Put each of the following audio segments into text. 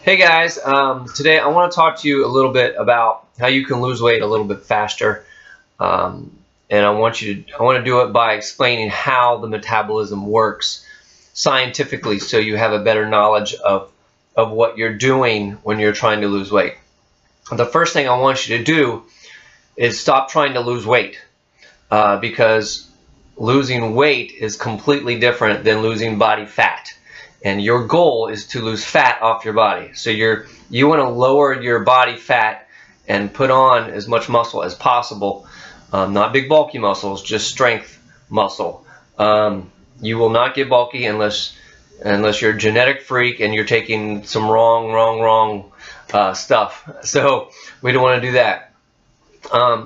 Hey guys, today I want to talk to you a little bit about how you can lose weight a little bit faster, and I want to do it by explaining how the metabolism works scientifically, so you have a better knowledge of what you're doing when you're trying to lose weight. The first thing I want you to do is stop trying to lose weight, because losing weight is completely different than losing body fat. And your goal is to lose fat off your body. So you want to lower your body fat and put on as much muscle as possible. Not big bulky muscles, just strength muscle. You will not get bulky unless you're a genetic freak and you're taking some wrong stuff. So we don't want to do that.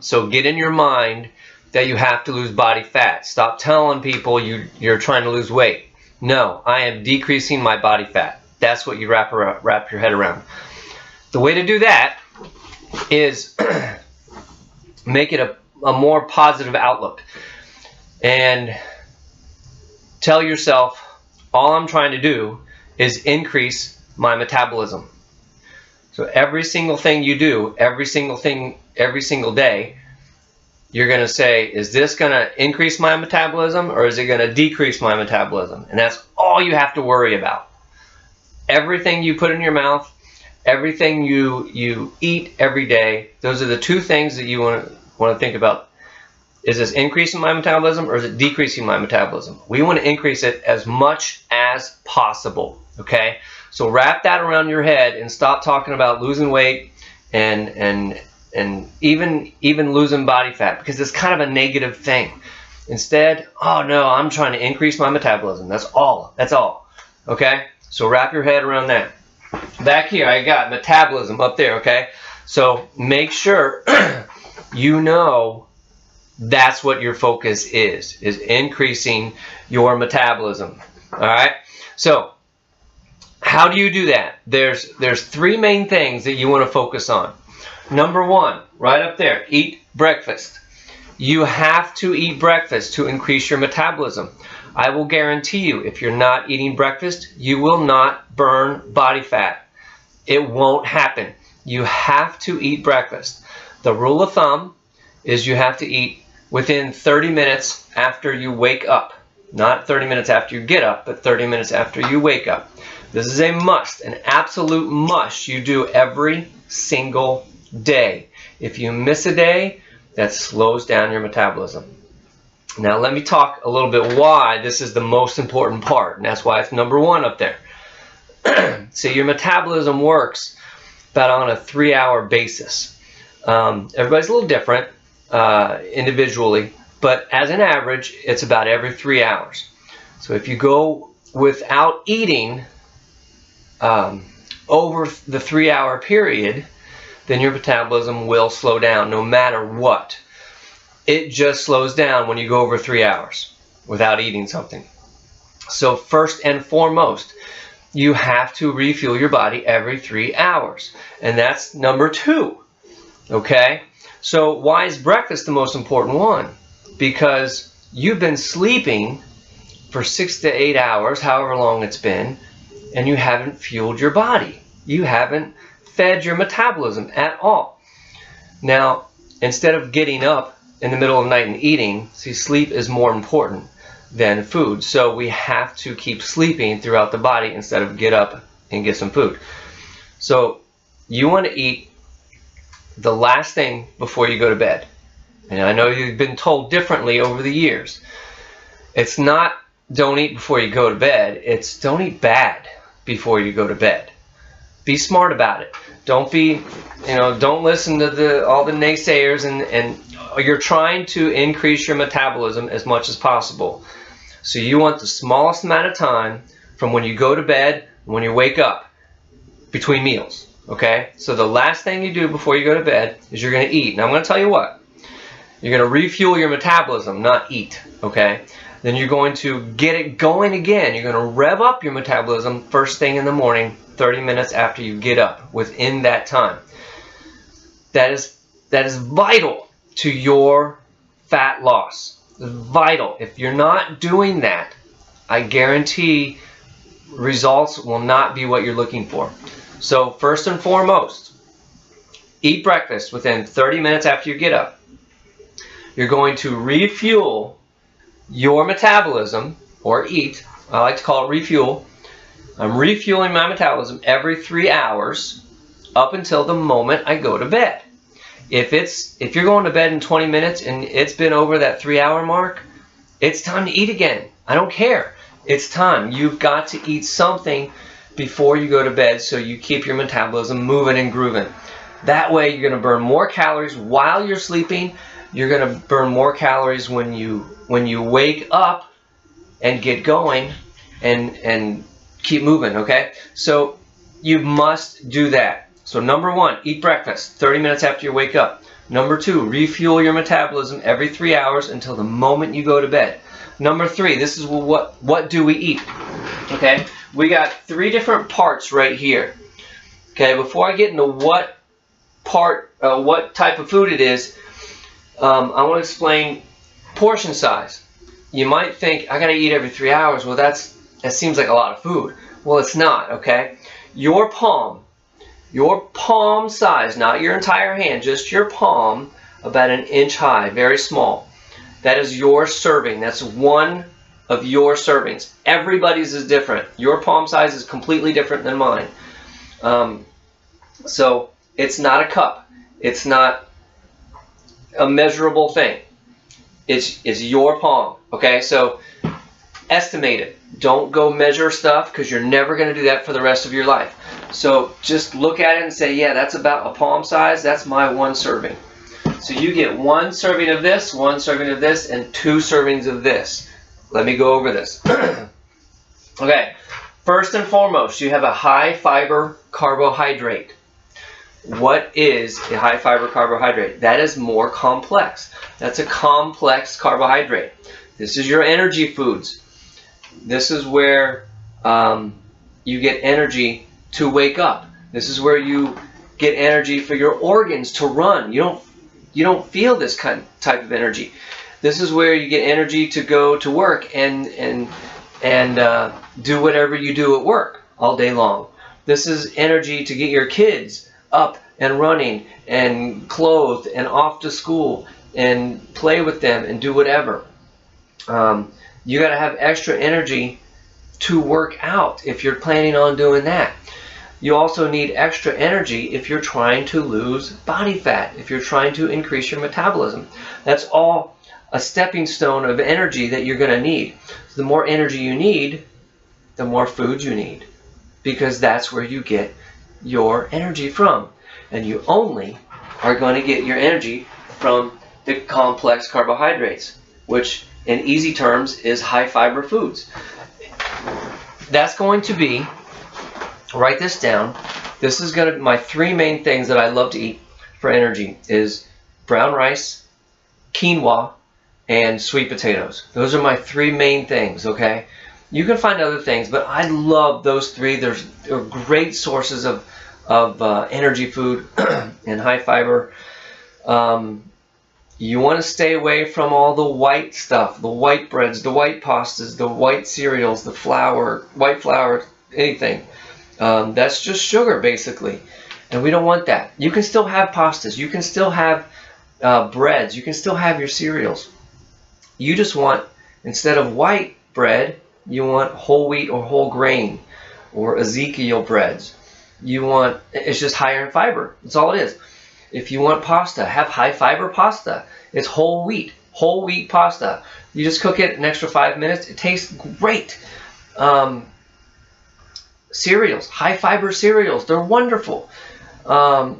So get in your mind that you have to lose body fat. Stop telling people you're trying to lose weight. No, I am decreasing my body fat. That's what you wrap your head around. The way to do that is make it a more positive outlook. And tell yourself, all I'm trying to do is increase my metabolism. So every single thing you do, every single day, you're going to say, is this going to increase my metabolism or is it going to decrease my metabolism? And that's all you have to worry about. Everything you put in your mouth, everything you eat every day, those are the two things that you want to think about. Is this increasing my metabolism or is it decreasing my metabolism? We want to increase it as much as possible. Okay? So wrap that around your head and stop talking about losing weight and even losing body fat, because it's kind of a negative thing. Instead, oh no, I'm trying to increase my metabolism. That's all. Okay? So wrap your head around that. Back here, I got metabolism up there, okay? So make sure you know that's what your focus is increasing your metabolism. All right? So how do you do that? There's three main things that you want to focus on. Number one, right up there, eat breakfast. You have to eat breakfast to increase your metabolism. I will guarantee you, if you're not eating breakfast, you will not burn body fat. It won't happen. You have to eat breakfast. The rule of thumb is you have to eat within 30 minutes after you wake up. Not 30 minutes after you get up, but 30 minutes after you wake up. This is a must, an absolute must you do every single day. If you miss a day, that slows down your metabolism. Now let me talk a little bit why this is the most important part, and that's why it's number one up there. So your metabolism works about on a 3-hour basis. Everybody's a little different individually, but as an average, it's about every 3 hours. So if you go without eating over the 3-hour period, then your metabolism will slow down no matter what. It just slows down when you go over 3 hours without eating something. So first and foremost, you have to refuel your body every 3 hours. And that's number two. Okay? So why is breakfast the most important one? Because you've been sleeping for 6 to 8 hours, however long it's been, and you haven't fueled your body. You haven't fed your metabolism at all. Now, instead of getting up in the middle of the night and eating, see, sleep is more important than food. So we have to keep sleeping throughout the body instead of get up and get some food. So you want to eat the last thing before you go to bed. And I know you've been told differently over the years. It's not don't eat before you go to bed. It's don't eat bad before you go to bed. Be smart about it. Don't listen to all the naysayers, and you're trying to increase your metabolism as much as possible. So you want the smallest amount of time from when you go to bed and when you wake up between meals. Okay? So the last thing you do before you go to bed is you're going to eat. And I'm going to tell you what. You're going to refuel your metabolism, not eat. Okay? Then you're going to get it going again. You're going to rev up your metabolism first thing in the morning, 30 minutes after you get up, within that time. That is vital to your fat loss. It's vital. If you're not doing that, I guarantee results will not be what you're looking for. So first and foremost, eat breakfast within 30 minutes after you get up. You're going to refuel your metabolism, or eat. I like to call it refuel. I'm refueling my metabolism every 3 hours up until the moment I go to bed. If you're going to bed in 20 minutes and it's been over that 3-hour mark, it's time to eat again. I don't care. It's time. You've got to eat something before you go to bed so you keep your metabolism moving and grooving. That way you're going to burn more calories while you're sleeping. You're going to burn more calories when you wake up and get going and keep moving, okay? So you must do that. So number 1, eat breakfast 30 minutes after you wake up. Number 2, refuel your metabolism every 3 hours until the moment you go to bed. Number 3, this is what do we eat? Okay, we got 3 different parts right here. Okay, before I get into what type of food it is, I want to explain portion size. You might think, I gotta eat every 3 hours. Well, that seems like a lot of food. Well, it's not, okay? Your palm size, not your entire hand, just your palm, about 1 inch high, very small. That is your serving. That's one of your servings. Everybody's is different. Your palm size is completely different than mine. So it's not a cup. It's not a measurable thing. It's your palm. Okay, so estimate it. Don't go measure stuff, because you're never going to do that for the rest of your life. So just look at it and say, yeah, that's about a palm size. That's my 1 serving. So you get 1 serving of this, 1 serving of this, and 2 servings of this. Let me go over this. Okay, first and foremost, you have a high fiber carbohydrate. What is a high fiber carbohydrate? That is more complex. That's a complex carbohydrate. This is your energy foods. This is where you get energy to wake up. This is where you get energy for your organs to run. You don't feel this type of energy. This is where you get energy to go to work and do whatever you do at work all day long. This is energy to get your kids up and running and clothed and off to school and play with them and do whatever. You got to have extra energy to work out if you're planning on doing that. You also need extra energy if you're trying to lose body fat, if you're trying to increase your metabolism. That's all a stepping stone of energy that you're going to need. So the more energy you need, the more food you need, because that's where you get your energy from. And you only are going to get your energy from the complex carbohydrates, which in easy terms is high fiber foods. That's going to be, write this down, this is going to be my 3 main things that I love to eat for energy is brown rice, quinoa, and sweet potatoes. Those are my 3 main things, okay? You can find other things, but I love those 3. They're great sources of energy food and high fiber. You want to stay away from all the white stuff, the white breads, the white pastas, the white cereals, the flour, white flour, anything. That's just sugar, basically. And we don't want that. You can still have pastas. You can still have breads. You can still have your cereals. You just want, instead of white bread, you want whole wheat or whole grain or Ezekiel breads. You want, it's just higher in fiber. That's all it is. If you want pasta, have high fiber pasta. It's whole wheat pasta. You just cook it an extra 5 minutes. It tastes great. Cereals, high fiber cereals, they're wonderful. So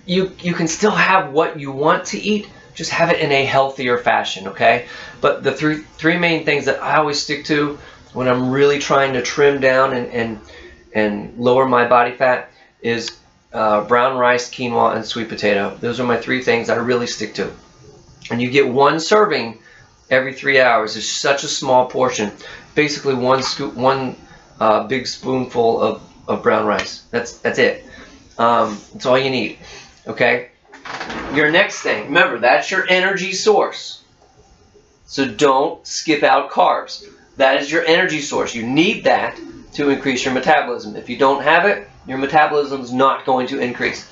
you can still have what you want to eat, just have it in a healthier fashion, okay? But the three main things that I always stick to when I'm really trying to trim down and lower my body fat is brown rice, quinoa, and sweet potato. Those are my 3 things I really stick to. And you get 1 serving every 3 hours. It's such a small portion. Basically one big spoonful of brown rice. That's it. That's all you need. Okay? Your next thing, remember, that's your energy source. So don't skip out carbs. That is your energy source. You need that to increase your metabolism. If you don't have it, your metabolism is not going to increase.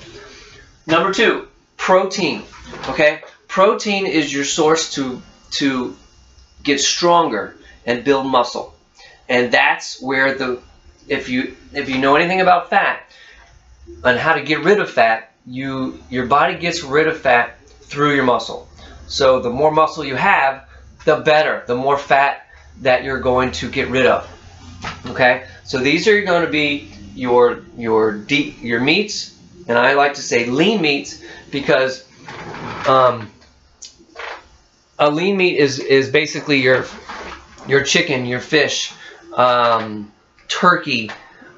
Number 2, protein. Okay, protein is your source to get stronger and build muscle, and that's where if you know anything about fat and how to get rid of fat, your body gets rid of fat through your muscle. So the more muscle you have, the better, the more fat that you're going to get rid of. Okay, so these are going to be your meats, and I like to say lean meats because a lean meat is basically your chicken, your fish, turkey,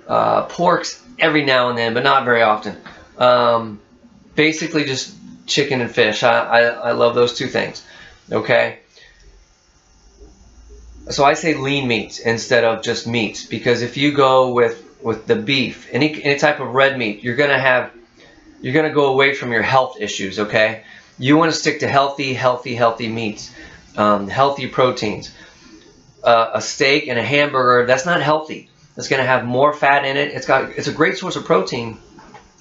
porks every now and then, but not very often. Basically just chicken and fish. I love those two things. Okay. So I say lean meats instead of just meats, because if you go with the beef, any type of red meat, you're gonna go away from your health issues. Okay. You want to stick to healthy meats, healthy proteins. A steak and a hamburger, that's not healthy. It's going to have more fat in it. It's a great source of protein,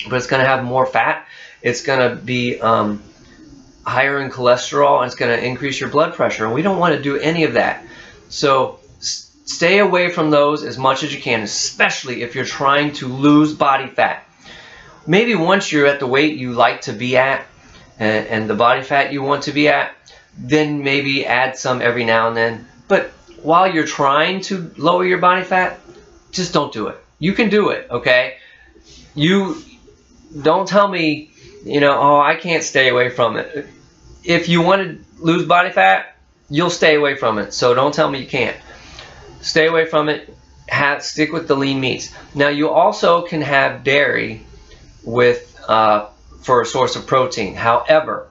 but it's going to have more fat. It's going to be higher in cholesterol, and it's going to increase your blood pressure. And we don't want to do any of that. So stay away from those as much as you can, especially if you're trying to lose body fat. Maybe once you're at the weight you like to be at, and the body fat you want to be at, then maybe add some every now and then. But while you're trying to lower your body fat, just don't do it. You can do it, okay? You don't tell me, oh, I can't stay away from it. If you want to lose body fat, you'll stay away from it. So don't tell me you can't. Stay away from it. Stick with the lean meats. Now you also can have dairy for a source of protein. However,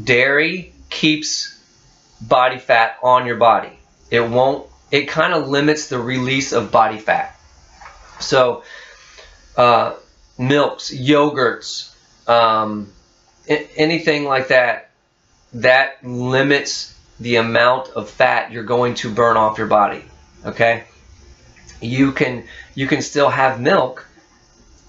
dairy keeps body fat on your body. It kind of limits the release of body fat. So milks, yogurts, anything like that limits the amount of fat you're going to burn off your body. Okay, you can still have milk,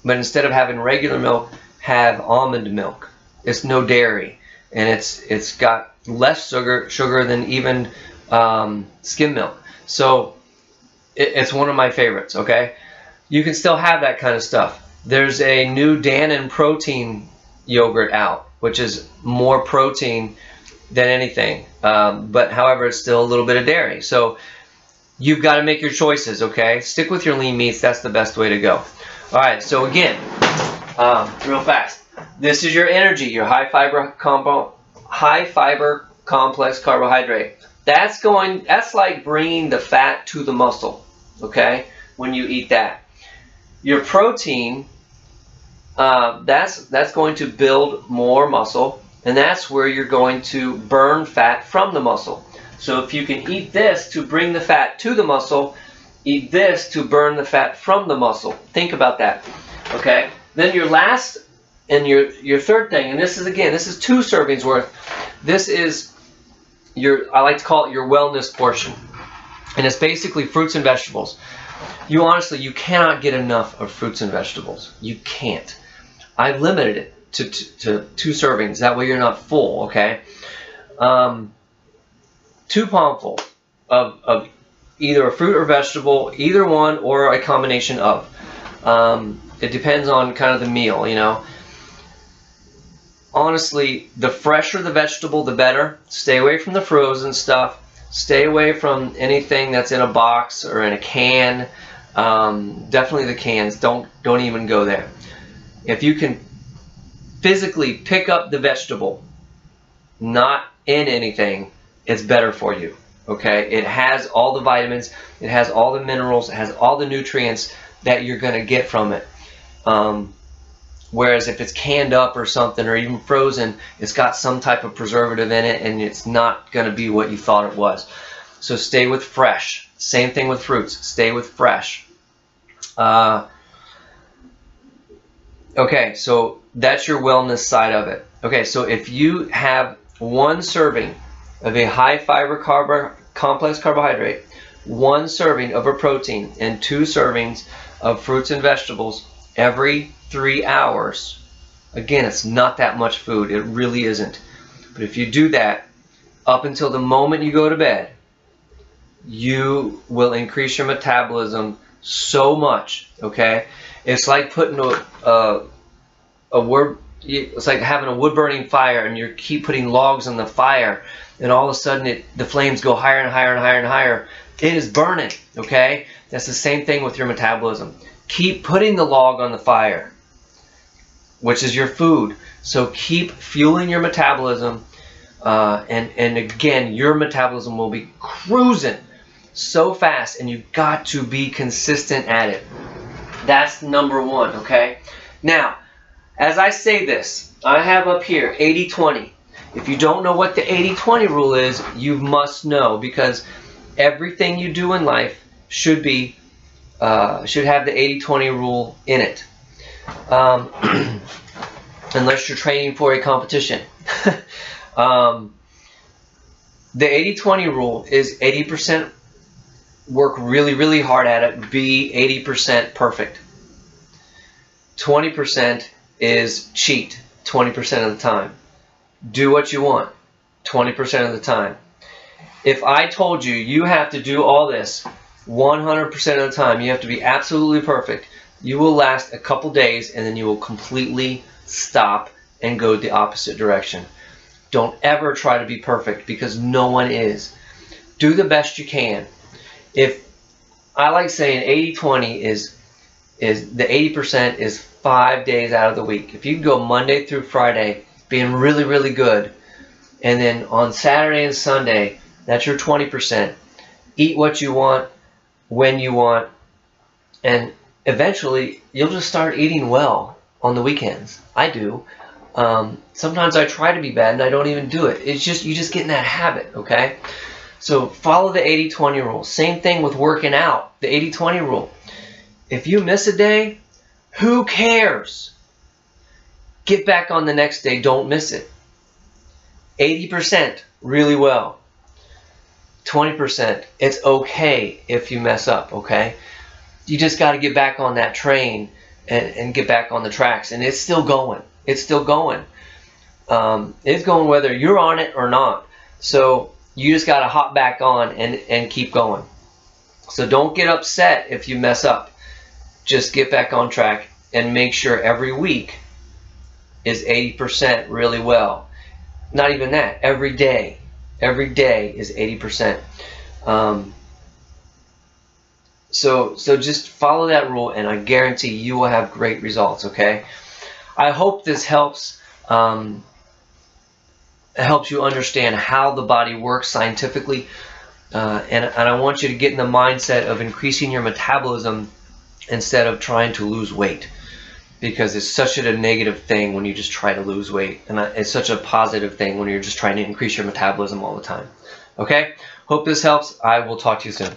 but instead of having regular milk, have almond milk. It's no dairy, and it's got less sugar than even skim milk. So it's one of my favorites. Okay, you can still have that kind of stuff. There's a new Dannon protein yogurt out, which is more protein than anything, but however, it's still a little bit of dairy. So you've got to make your choices. Okay, stick with your lean meats. That's the best way to go. All right, so again, real fast, this is your energy, your high fiber complex carbohydrate. That's like bringing the fat to the muscle. Okay, when you eat that, your protein, that's going to build more muscle, and that's where you're going to burn fat from the muscle. So if you can eat this to bring the fat to the muscle, eat this to burn the fat from the muscle. Think about that. Okay. Then your last and your third thing, and this is 2 servings worth. This is I like to call it your wellness portion, and it's basically fruits and vegetables. You cannot get enough of fruits and vegetables. You can't. I've limited it to 2 servings. That way you're not full. Okay. 2 palmful of either a fruit or vegetable, either one or a combination of. It depends on kind of the meal, Honestly, the fresher the vegetable, the better. Stay away from the frozen stuff. Stay away from anything that's in a box or in a can. Definitely the cans. Don't even go there. If you can physically pick up the vegetable, not in anything, it's better for you. Okay, it has all the vitamins, it has all the minerals, it has all the nutrients that you're going to get from it. Whereas if it's canned up or something, or even frozen, it's got some type of preservative in it, and it's not going to be what you thought it was. So stay with fresh. Same thing with fruits. Stay with fresh. Okay, so that's your wellness side of it. Okay, so if you have 1 serving of a high fiber complex carbohydrate 1 serving of a protein and 2 servings of fruits and vegetables every 3 hours. Again, it's not that much food. It really isn't. But if you do that up until the moment you go to bed, you will increase your metabolism so much, okay? It's like putting it's like having a wood burning fire, and you keep putting logs on the fire, and all of a sudden the flames go higher and higher and higher and higher. It is burning, okay? That's the same thing with your metabolism. Keep putting the log on the fire, which is your food. So keep fueling your metabolism, and again, your metabolism will be cruising so fast, and you've got to be consistent at it. That's number 1, okay? Now, as I say this, I have up here 80-20. If you don't know what the 80-20 rule is, you must know, because everything you do in life should have the 80-20 rule in it, unless you're training for a competition. The 80-20 rule is 80% work really, really hard at it, be 80% perfect. 20% is cheat 20% of the time. Do what you want 20% of the time. If I told you you have to do all this 100% of the time, you have to be absolutely perfect, you will last a couple days and then you will completely stop and go the opposite direction. Don't ever try to be perfect, because no one is. Do the best you can. If I like saying 80-20 is the 80% is 5 days out of the week. If you can go Monday through Friday being really, really good, and then on Saturday and Sunday, that's your 20%. Eat what you want, when you want, and eventually you'll just start eating well on the weekends. I do. Sometimes I try to be bad and I don't even do it. It's just, you just get in that habit, okay? So follow the 80-20 rule. Same thing with working out, the 80-20 rule. If you miss a day, who cares? Get back on the next day, don't miss it. 80%, really well. 20%, it's okay if you mess up, okay? You just got to get back on that train and get back on the tracks, and it's still going. It's still going. It's going whether you're on it or not. So you just got to hop back on and keep going. So don't get upset if you mess up. Just get back on track and make sure every week is 80% really well. Not even that, every day. Every day is 80%. So just follow that rule, and I guarantee you will have great results, okay? I hope this helps you understand how the body works scientifically, and I want you to get in the mindset of increasing your metabolism instead of trying to lose weight, because it's such a negative thing when you just try to lose weight, and it's such a positive thing when you're just trying to increase your metabolism all the time. Okay? Hope this helps. I will talk to you soon.